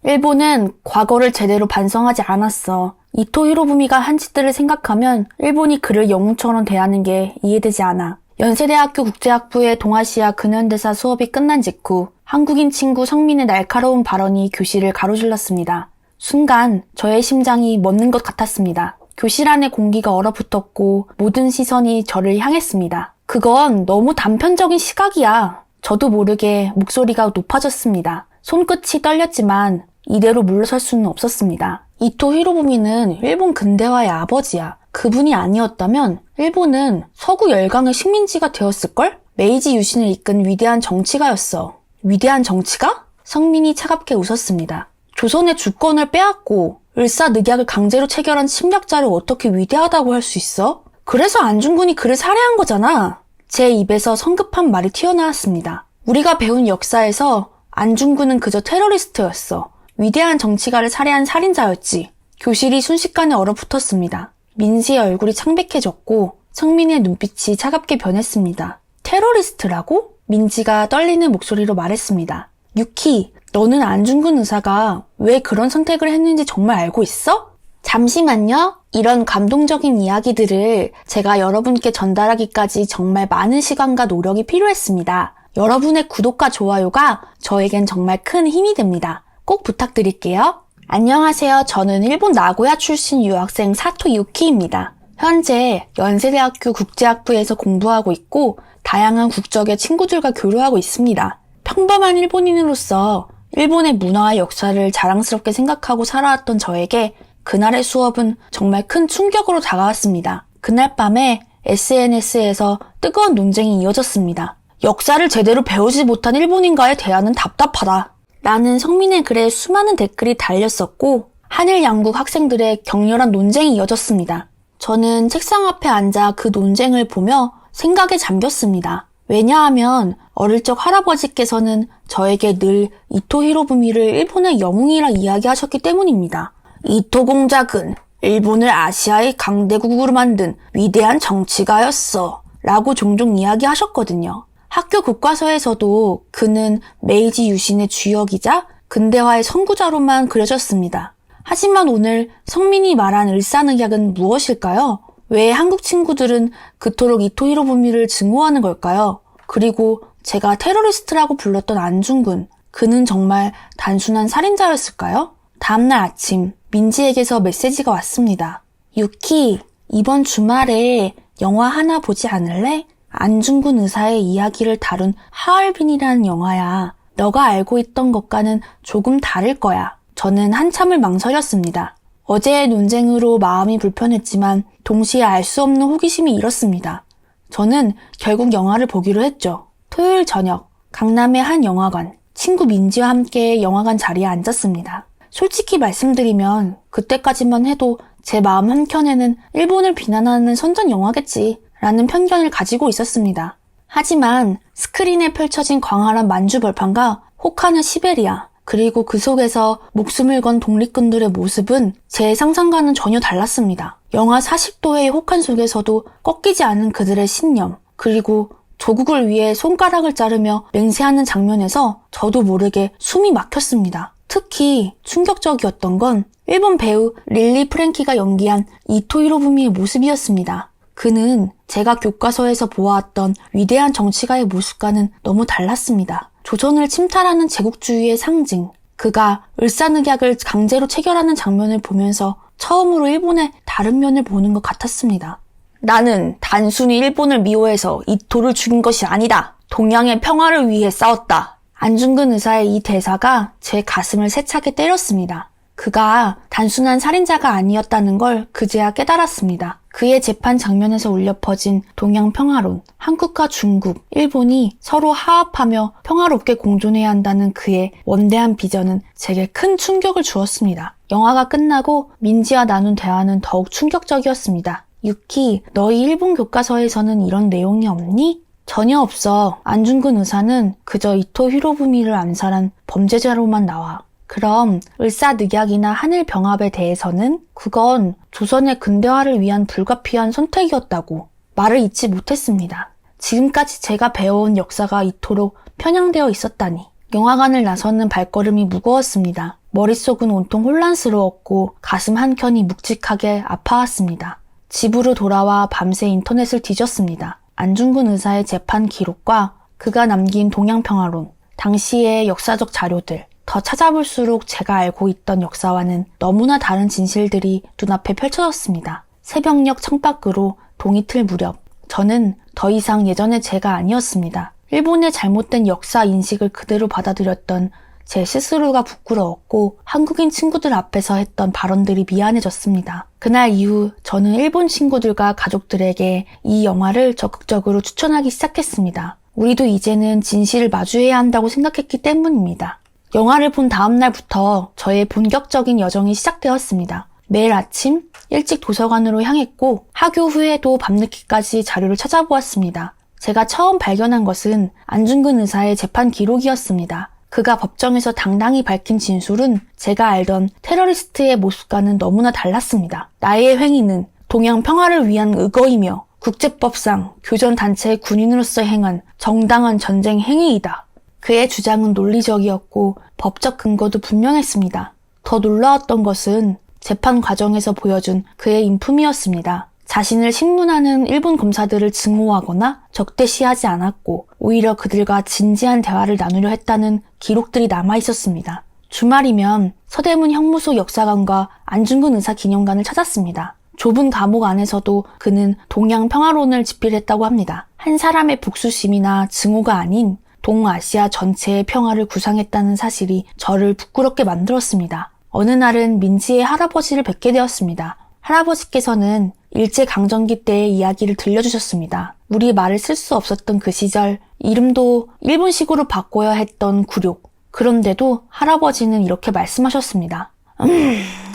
일본은 과거를 제대로 반성하지 않았어. 이토 히로부미가 한 짓들을 생각하면 일본이 그를 영웅처럼 대하는 게 이해되지 않아. 연세대학교 국제학부의 동아시아 근현대사 수업이 끝난 직후 한국인 친구 성민의 날카로운 발언이 교실을 가로질렀습니다. 순간 저의 심장이 멎는 것 같았습니다. 교실 안의 공기가 얼어붙었고 모든 시선이 저를 향했습니다. 그건 너무 단편적인 시각이야. 저도 모르게 목소리가 높아졌습니다. 손끝이 떨렸지만 이대로 물러설 수는 없었습니다. 이토 히로부미는 일본 근대화의 아버지야. 그분이 아니었다면 일본은 서구 열강의 식민지가 되었을걸? 메이지 유신을 이끈 위대한 정치가였어. 위대한 정치가? 성민이 차갑게 웃었습니다. 조선의 주권을 빼앗고 을사늑약을 강제로 체결한 침략자를 어떻게 위대하다고 할 수 있어? 그래서 안중근이 그를 살해한 거잖아. 제 입에서 성급한 말이 튀어나왔습니다. 우리가 배운 역사에서 안중근은 그저 테러리스트였어. 위대한 정치가를 살해한 살인자였지. 교실이 순식간에 얼어붙었습니다. 민지의 얼굴이 창백해졌고 성민의 눈빛이 차갑게 변했습니다. 테러리스트라고? 민지가 떨리는 목소리로 말했습니다. 유키, 너는 안중근 의사가 왜 그런 선택을 했는지 정말 알고 있어? 잠시만요. 이런 감동적인 이야기들을 제가 여러분께 전달하기까지 정말 많은 시간과 노력이 필요했습니다. 여러분의 구독과 좋아요가 저에겐 정말 큰 힘이 됩니다. 꼭 부탁드릴게요. 안녕하세요. 저는 일본 나고야 출신 유학생 사토 유키입니다. 현재 연세대학교 국제학부에서 공부하고 있고 다양한 국적의 친구들과 교류하고 있습니다. 평범한 일본인으로서 일본의 문화와 역사를 자랑스럽게 생각하고 살아왔던 저에게 그날의 수업은 정말 큰 충격으로 다가왔습니다. 그날 밤에 SNS에서 뜨거운 논쟁이 이어졌습니다. 역사를 제대로 배우지 못한 일본인과의 대화는 답답하다. 라는 성민의 글에 수많은 댓글이 달렸었고 한일 양국 학생들의 격렬한 논쟁이 이어졌습니다. 저는 책상 앞에 앉아 그 논쟁을 보며 생각에 잠겼습니다. 왜냐하면 어릴 적 할아버지께서는 저에게 늘 이토 히로부미를 일본의 영웅이라 이야기하셨기 때문입니다. 이토 공작은 일본을 아시아의 강대국으로 만든 위대한 정치가였어 라고 종종 이야기하셨거든요. 학교 교과서에서도 그는 메이지 유신의 주역이자 근대화의 선구자로만 그려졌습니다. 하지만 오늘 성민이 말한 을사늑약은 무엇일까요? 왜 한국 친구들은 그토록 이토 히로부미를 증오하는 걸까요? 그리고 제가 테러리스트라고 불렀던 안중근, 그는 정말 단순한 살인자였을까요? 다음날 아침, 민지에게서 메시지가 왔습니다. 유키, 이번 주말에 영화 하나 보지 않을래? 안중근 의사의 이야기를 다룬 하얼빈이라는 영화야. 너가 알고 있던 것과는 조금 다를 거야. 저는 한참을 망설였습니다. 어제의 논쟁으로 마음이 불편했지만 동시에 알 수 없는 호기심이 일었습니다. 저는 결국 영화를 보기로 했죠. 토요일 저녁, 강남의 한 영화관, 친구 민지와 함께 영화관 자리에 앉았습니다. 솔직히 말씀드리면 그때까지만 해도 제 마음 한켠에는 일본을 비난하는 선전 영화겠지 라는 편견을 가지고 있었습니다. 하지만 스크린에 펼쳐진 광활한 만주 벌판과 혹하는 시베리아, 그리고 그 속에서 목숨을 건 독립군들의 모습은 제 상상과는 전혀 달랐습니다. 영하 40도의 혹한 속에서도 꺾이지 않은 그들의 신념, 그리고 조국을 위해 손가락을 자르며 맹세하는 장면에서 저도 모르게 숨이 막혔습니다. 특히 충격적이었던 건 일본 배우 릴리 프랭키가 연기한 이토 히로부미의 모습이었습니다. 그는 제가 교과서에서 보아왔던 위대한 정치가의 모습과는 너무 달랐습니다. 조선을 침탈하는 제국주의의 상징, 그가 을사늑약을 강제로 체결하는 장면을 보면서 처음으로 일본의 다른 면을 보는 것 같았습니다. 나는 단순히 일본을 미워해서 이토를 죽인 것이 아니다. 동양의 평화를 위해 싸웠다. 안중근 의사의 이 대사가 제 가슴을 세차게 때렸습니다. 그가 단순한 살인자가 아니었다는 걸 그제야 깨달았습니다. 그의 재판 장면에서 울려 퍼진 동양 평화론, 한국과 중국, 일본이 서로 화합하며 평화롭게 공존해야 한다는 그의 원대한 비전은 제게 큰 충격을 주었습니다. 영화가 끝나고 민지와 나눈 대화는 더욱 충격적이었습니다. 유키, 너희 일본 교과서에서는 이런 내용이 없니? 전혀 없어. 안중근 의사는 그저 이토 히로부미를 암살한 범죄자로만 나와. 그럼 을사늑약이나 한일병합에 대해서는 그건 조선의 근대화를 위한 불가피한 선택이었다고 말을 잊지 못했습니다. 지금까지 제가 배워온 역사가 이토록 편향되어 있었다니. 영화관을 나서는 발걸음이 무거웠습니다. 머릿속은 온통 혼란스러웠고 가슴 한켠이 묵직하게 아파왔습니다. 집으로 돌아와 밤새 인터넷을 뒤졌습니다. 안중근 의사의 재판 기록과 그가 남긴 동양평화론, 당시의 역사적 자료들, 더 찾아볼수록 제가 알고 있던 역사와는 너무나 다른 진실들이 눈앞에 펼쳐졌습니다. 새벽녘 창밖으로 동이틀 무렵, 저는 더 이상 예전의 제가 아니었습니다. 일본의 잘못된 역사 인식을 그대로 받아들였던 제 스스로가 부끄러웠고 한국인 친구들 앞에서 했던 발언들이 미안해졌습니다. 그날 이후 저는 일본 친구들과 가족들에게 이 영화를 적극적으로 추천하기 시작했습니다. 우리도 이제는 진실을 마주해야 한다고 생각했기 때문입니다. 영화를 본 다음 날부터 저의 본격적인 여정이 시작되었습니다. 매일 아침 일찍 도서관으로 향했고 학교 후에도 밤늦게까지 자료를 찾아보았습니다. 제가 처음 발견한 것은 안중근 의사의 재판 기록이었습니다. 그가 법정에서 당당히 밝힌 진술은 제가 알던 테러리스트의 모습과는 너무나 달랐습니다. 나의 행위는 동양 평화를 위한 의거이며 국제법상 교전단체의 군인으로서 행한 정당한 전쟁 행위이다. 그의 주장은 논리적이었고 법적 근거도 분명했습니다. 더 놀라웠던 것은 재판 과정에서 보여준 그의 인품이었습니다. 자신을 신문하는 일본 검사들을 증오하거나 적대시하지 않았고 오히려 그들과 진지한 대화를 나누려 했다는 기록들이 남아있었습니다. 주말이면 서대문 형무소 역사관과 안중근 의사 기념관을 찾았습니다. 좁은 감옥 안에서도 그는 동양 평화론을 집필했다고 합니다. 한 사람의 복수심이나 증오가 아닌 동아시아 전체의 평화를 구상했다는 사실이 저를 부끄럽게 만들었습니다. 어느 날은 민지의 할아버지를 뵙게 되었습니다. 할아버지께서는 일제강점기 때의 이야기를 들려주셨습니다. 우리 말을 쓸 수 없었던 그 시절, 이름도 일본식으로 바꿔야 했던 굴욕. 그런데도 할아버지는 이렇게 말씀하셨습니다.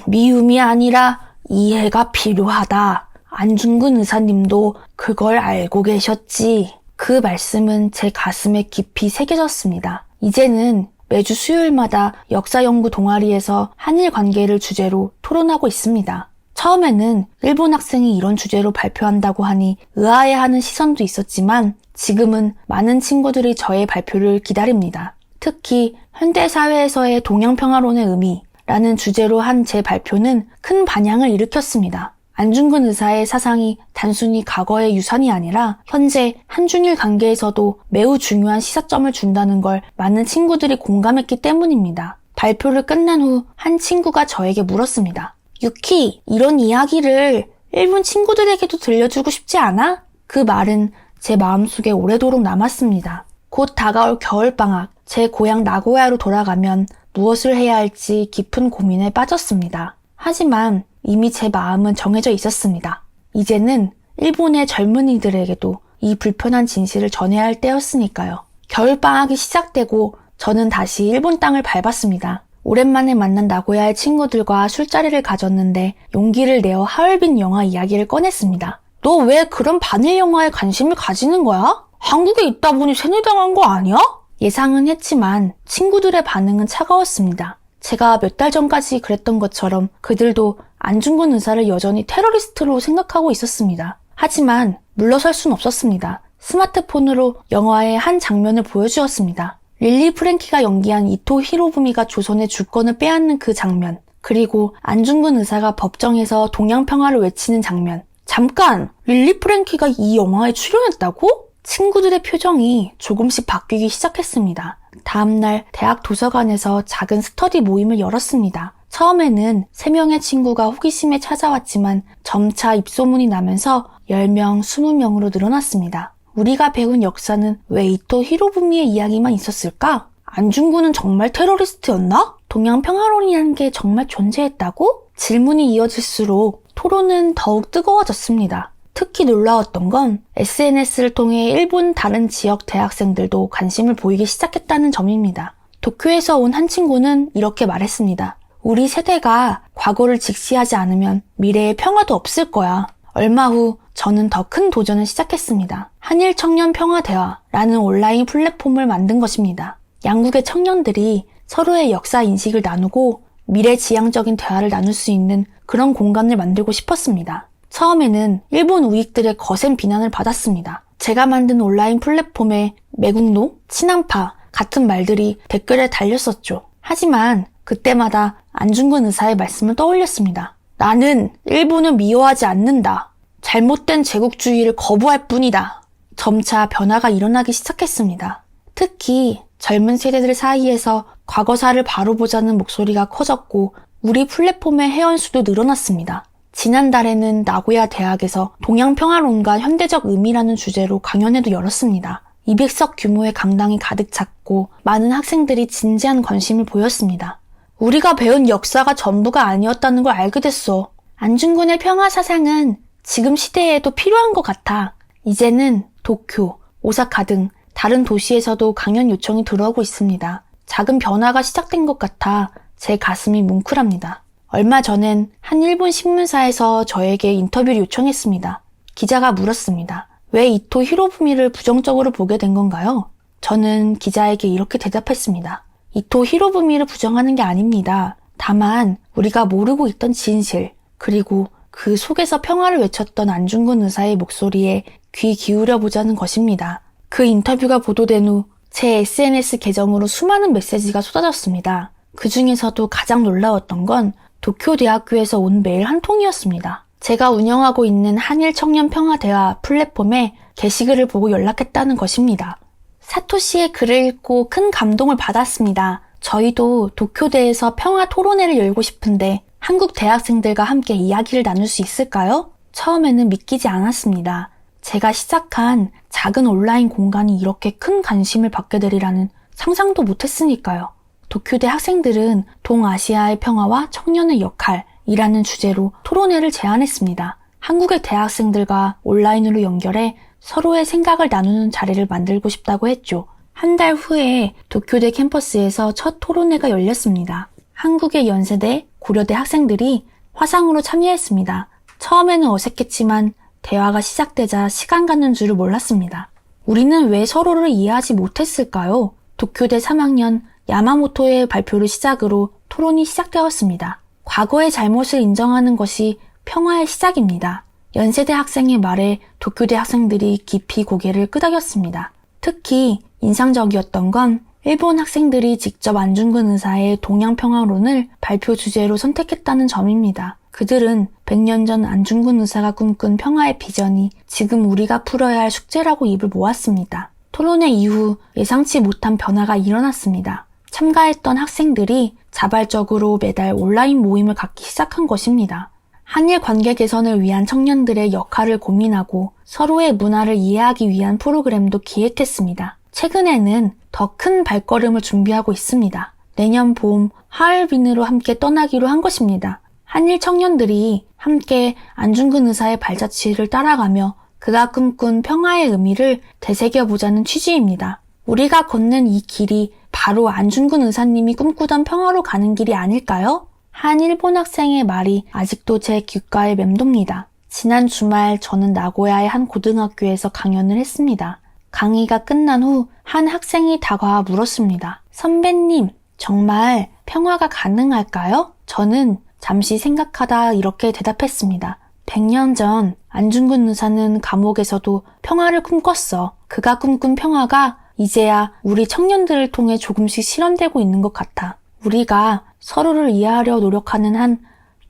미움이 아니라 이해가 필요하다. 안중근 의사님도 그걸 알고 계셨지. 그 말씀은 제 가슴에 깊이 새겨졌습니다. 이제는 매주 수요일마다 역사연구 동아리에서 한일 관계를 주제로 토론하고 있습니다. 처음에는 일본 학생이 이런 주제로 발표한다고 하니 의아해하는 시선도 있었지만 지금은 많은 친구들이 저의 발표를 기다립니다. 특히 현대사회에서의 동양평화론의 의미라는 주제로 한 제 발표는 큰 반향을 일으켰습니다. 안중근 의사의 사상이 단순히 과거의 유산이 아니라 현재 한중일 관계에서도 매우 중요한 시사점을 준다는 걸 많은 친구들이 공감했기 때문입니다. 발표를 끝난 후 한 친구가 저에게 물었습니다. 유키, 이런 이야기를 일본 친구들에게도 들려주고 싶지 않아? 그 말은 제 마음속에 오래도록 남았습니다. 곧 다가올 겨울방학, 제 고향 나고야로 돌아가면 무엇을 해야 할지 깊은 고민에 빠졌습니다. 하지만 이미 제 마음은 정해져 있었습니다. 이제는 일본의 젊은이들에게도 이 불편한 진실을 전해야 할 때였으니까요. 겨울방학이 시작되고 저는 다시 일본 땅을 밟았습니다. 오랜만에 만난 나고야의 친구들과 술자리를 가졌는데 용기를 내어 하얼빈 영화 이야기를 꺼냈습니다. 너 왜 그런 반일 영화에 관심을 가지는 거야? 한국에 있다 보니 세뇌당한 거 아니야? 예상은 했지만 친구들의 반응은 차가웠습니다. 제가 몇 달 전까지 그랬던 것처럼 그들도 안중근 의사를 여전히 테러리스트로 생각하고 있었습니다. 하지만 물러설 순 없었습니다. 스마트폰으로 영화의 한 장면을 보여주었습니다. 릴리 프랭키가 연기한 이토 히로부미가 조선의 주권을 빼앗는 그 장면, 그리고 안중근 의사가 법정에서 동양평화를 외치는 장면. 잠깐! 릴리 프랭키가 이 영화에 출연했다고? 친구들의 표정이 조금씩 바뀌기 시작했습니다. 다음날 대학 도서관에서 작은 스터디 모임을 열었습니다. 처음에는 3명의 친구가 호기심에 찾아왔지만 점차 입소문이 나면서 10명, 20명으로 늘어났습니다. 우리가 배운 역사는 왜 이토 히로부미의 이야기만 있었을까? 안중근은 정말 테러리스트였나? 동양평화론이라는 게 정말 존재했다고? 질문이 이어질수록 토론은 더욱 뜨거워졌습니다. 특히 놀라웠던 건 SNS를 통해 일본 다른 지역 대학생들도 관심을 보이기 시작했다는 점입니다. 도쿄에서 온 한 친구는 이렇게 말했습니다. 우리 세대가 과거를 직시하지 않으면 미래에 평화도 없을 거야. 얼마 후 저는 더 큰 도전을 시작했습니다. 한일 청년 평화대화라는 온라인 플랫폼을 만든 것입니다. 양국의 청년들이 서로의 역사 인식을 나누고 미래지향적인 대화를 나눌 수 있는 그런 공간을 만들고 싶었습니다. 처음에는 일본 우익들의 거센 비난을 받았습니다. 제가 만든 온라인 플랫폼에 매국노, 친한파 같은 말들이 댓글에 달렸었죠. 하지만 그때마다 안중근 의사의 말씀을 떠올렸습니다. 나는 일본을 미워하지 않는다. 잘못된 제국주의를 거부할 뿐이다. 점차 변화가 일어나기 시작했습니다. 특히 젊은 세대들 사이에서 과거사를 바로 보자는 목소리가 커졌고 우리 플랫폼의 회원수도 늘어났습니다. 지난달에는 나고야 대학에서 동양평화론과 현대적 의미라는 주제로 강연회도 열었습니다. 200석 규모의 강당이 가득 찼고 많은 학생들이 진지한 관심을 보였습니다. 우리가 배운 역사가 전부가 아니었다는 걸 알게 됐어. 안중근의 평화 사상은 지금 시대에도 필요한 것 같아. 이제는 도쿄, 오사카 등 다른 도시에서도 강연 요청이 들어오고 있습니다. 작은 변화가 시작된 것 같아 제 가슴이 뭉클합니다. 얼마 전엔 한 일본 신문사에서 저에게 인터뷰를 요청했습니다. 기자가 물었습니다. 왜 이토 히로부미를 부정적으로 보게 된 건가요? 저는 기자에게 이렇게 대답했습니다. 이토 히로부미를 부정하는 게 아닙니다. 다만 우리가 모르고 있던 진실, 그리고 그 속에서 평화를 외쳤던 안중근 의사의 목소리에 귀 기울여 보자는 것입니다. 그 인터뷰가 보도된 후 제 SNS 계정으로 수많은 메시지가 쏟아졌습니다. 그 중에서도 가장 놀라웠던 건 도쿄대학교에서 온 메일 한 통이었습니다. 제가 운영하고 있는 한일 청년 평화대화 플랫폼에 게시글을 보고 연락했다는 것입니다. 사토시의 글을 읽고 큰 감동을 받았습니다. 저희도 도쿄대에서 평화 토론회를 열고 싶은데 한국 대학생들과 함께 이야기를 나눌 수 있을까요? 처음에는 믿기지 않았습니다. 제가 시작한 작은 온라인 공간이 이렇게 큰 관심을 받게 되리라는 상상도 못했으니까요. 도쿄대 학생들은 동아시아의 평화와 청년의 역할이라는 주제로 토론회를 제안했습니다. 한국의 대학생들과 온라인으로 연결해 서로의 생각을 나누는 자리를 만들고 싶다고 했죠. 한 달 후에 도쿄대 캠퍼스에서 첫 토론회가 열렸습니다. 한국의 연세대, 고려대 학생들이 화상으로 참여했습니다. 처음에는 어색했지만 대화가 시작되자 시간 가는 줄을 몰랐습니다. 우리는 왜 서로를 이해하지 못했을까요? 도쿄대 3학년 야마모토의 발표를 시작으로 토론이 시작되었습니다. 과거의 잘못을 인정하는 것이 평화의 시작입니다. 연세대 학생의 말에 도쿄대 학생들이 깊이 고개를 끄덕였습니다. 특히 인상적이었던 건 일본 학생들이 직접 안중근 의사의 동양평화론을 발표 주제로 선택했다는 점입니다. 그들은 100년 전 안중근 의사가 꿈꾼 평화의 비전이 지금 우리가 풀어야 할 숙제라고 입을 모았습니다. 토론회 이후 예상치 못한 변화가 일어났습니다. 참가했던 학생들이 자발적으로 매달 온라인 모임을 갖기 시작한 것입니다. 한일 관계 개선을 위한 청년들의 역할을 고민하고 서로의 문화를 이해하기 위한 프로그램도 기획했습니다. 최근에는 더 큰 발걸음을 준비하고 있습니다. 내년 봄 하얼빈으로 함께 떠나기로 한 것입니다. 한일 청년들이 함께 안중근 의사의 발자취를 따라가며 그가 꿈꾼 평화의 의미를 되새겨보자는 취지입니다. 우리가 걷는 이 길이 바로 안중근 의사님이 꿈꾸던 평화로 가는 길이 아닐까요? 한 일본 학생의 말이 아직도 제 귓가에 맴돕니다. 지난 주말 저는 나고야의 한 고등학교에서 강연을 했습니다. 강의가 끝난 후 한 학생이 다가와 물었습니다. 선배님, 정말 평화가 가능할까요? 저는 잠시 생각하다 이렇게 대답했습니다. 100년 전 안중근 의사는 감옥에서도 평화를 꿈꿨어. 그가 꿈꾼 평화가 이제야 우리 청년들을 통해 조금씩 실현되고 있는 것 같아. 우리가 서로를 이해하려 노력하는 한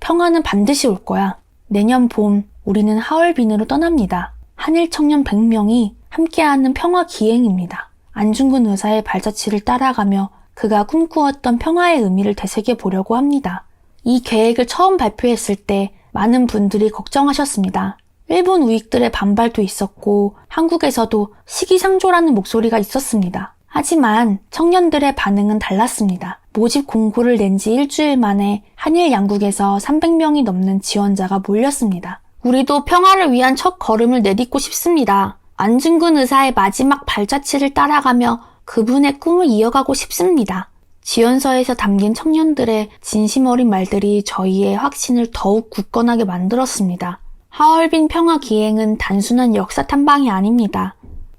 평화는 반드시 올 거야. 내년 봄 우리는 하얼빈으로 떠납니다. 한일 청년 100명이 함께하는 평화 기행입니다. 안중근 의사의 발자취를 따라가며 그가 꿈꾸었던 평화의 의미를 되새겨 보려고 합니다. 이 계획을 처음 발표했을 때 많은 분들이 걱정하셨습니다. 일본 우익들의 반발도 있었고 한국에서도 시기상조라는 목소리가 있었습니다. 하지만 청년들의 반응은 달랐습니다. 모집 공고를 낸 지 일주일 만에 한일 양국에서 300명이 넘는 지원자가 몰렸습니다. 우리도 평화를 위한 첫 걸음을 내딛고 싶습니다. 안중근 의사의 마지막 발자취를 따라가며 그분의 꿈을 이어가고 싶습니다. 지원서에서 담긴 청년들의 진심 어린 말들이 저희의 확신을 더욱 굳건하게 만들었습니다. 하얼빈 평화 기행은 단순한 역사 탐방이 아닙니다.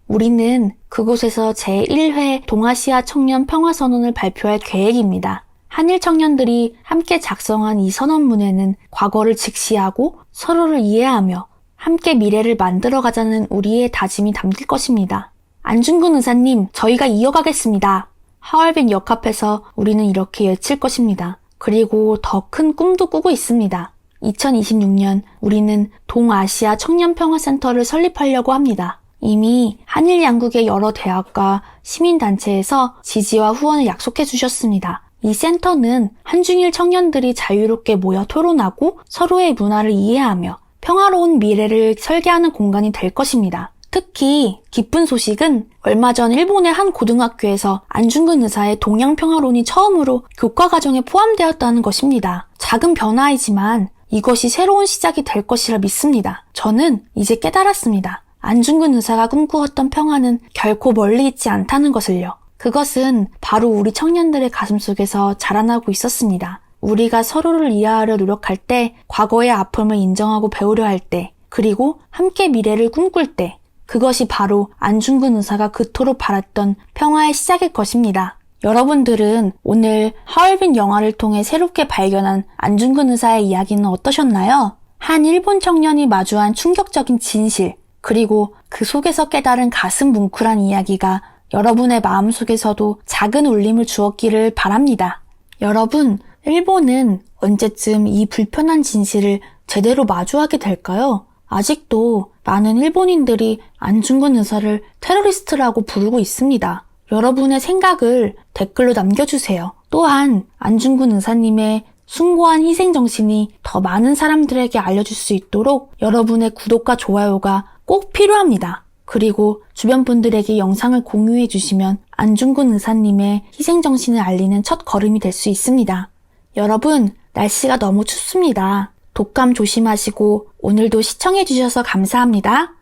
우리는 그곳에서 제1회 동아시아 청년 평화선언을 발표할 계획입니다. 한일 청년들이 함께 작성한 이 선언문에는 과거를 직시하고 서로를 이해하며 함께 미래를 만들어가자는 우리의 다짐이 담길 것입니다. 안중근 의사님, 저희가 이어가겠습니다. 하얼빈 역 앞에서 우리는 이렇게 외칠 것입니다. 그리고 더 큰 꿈도 꾸고 있습니다. 2026년 우리는 동아시아 청년평화센터를 설립하려고 합니다. 이미 한일 양국의 여러 대학과 시민단체에서 지지와 후원을 약속해 주셨습니다. 이 센터는 한중일 청년들이 자유롭게 모여 토론하고 서로의 문화를 이해하며 평화로운 미래를 설계하는 공간이 될 것입니다. 특히 기쁜 소식은 얼마 전 일본의 한 고등학교에서 안중근 의사의 동양평화론이 처음으로 교과과정에 포함되었다는 것입니다. 작은 변화이지만 이것이 새로운 시작이 될 것이라 믿습니다. 저는 이제 깨달았습니다. 안중근 의사가 꿈꾸었던 평화는 결코 멀리 있지 않다는 것을요. 그것은 바로 우리 청년들의 가슴속에서 자라나고 있었습니다. 우리가 서로를 이해하려 노력할 때, 과거의 아픔을 인정하고 배우려 할 때, 그리고 함께 미래를 꿈꿀 때, 그것이 바로 안중근 의사가 그토록 바랐던 평화의 시작일 것입니다. 여러분들은 오늘 하얼빈 영화를 통해 새롭게 발견한 안중근 의사의 이야기는 어떠셨나요? 한 일본 청년이 마주한 충격적인 진실, 그리고 그 속에서 깨달은 가슴 뭉클한 이야기가 여러분의 마음속에서도 작은 울림을 주었기를 바랍니다. 여러분, 일본은 언제쯤 이 불편한 진실을 제대로 마주하게 될까요? 아직도 많은 일본인들이 안중근 의사를 테러리스트라고 부르고 있습니다. 여러분의 생각을 댓글로 남겨주세요. 또한 안중근 의사님의 숭고한 희생정신이 더 많은 사람들에게 알려줄 수 있도록 여러분의 구독과 좋아요가 꼭 필요합니다. 그리고 주변 분들에게 영상을 공유해 주시면 안중근 의사님의 희생정신을 알리는 첫 걸음이 될 수 있습니다. 여러분, 날씨가 너무 춥습니다. 독감 조심하시고 오늘도 시청해 주셔서 감사합니다.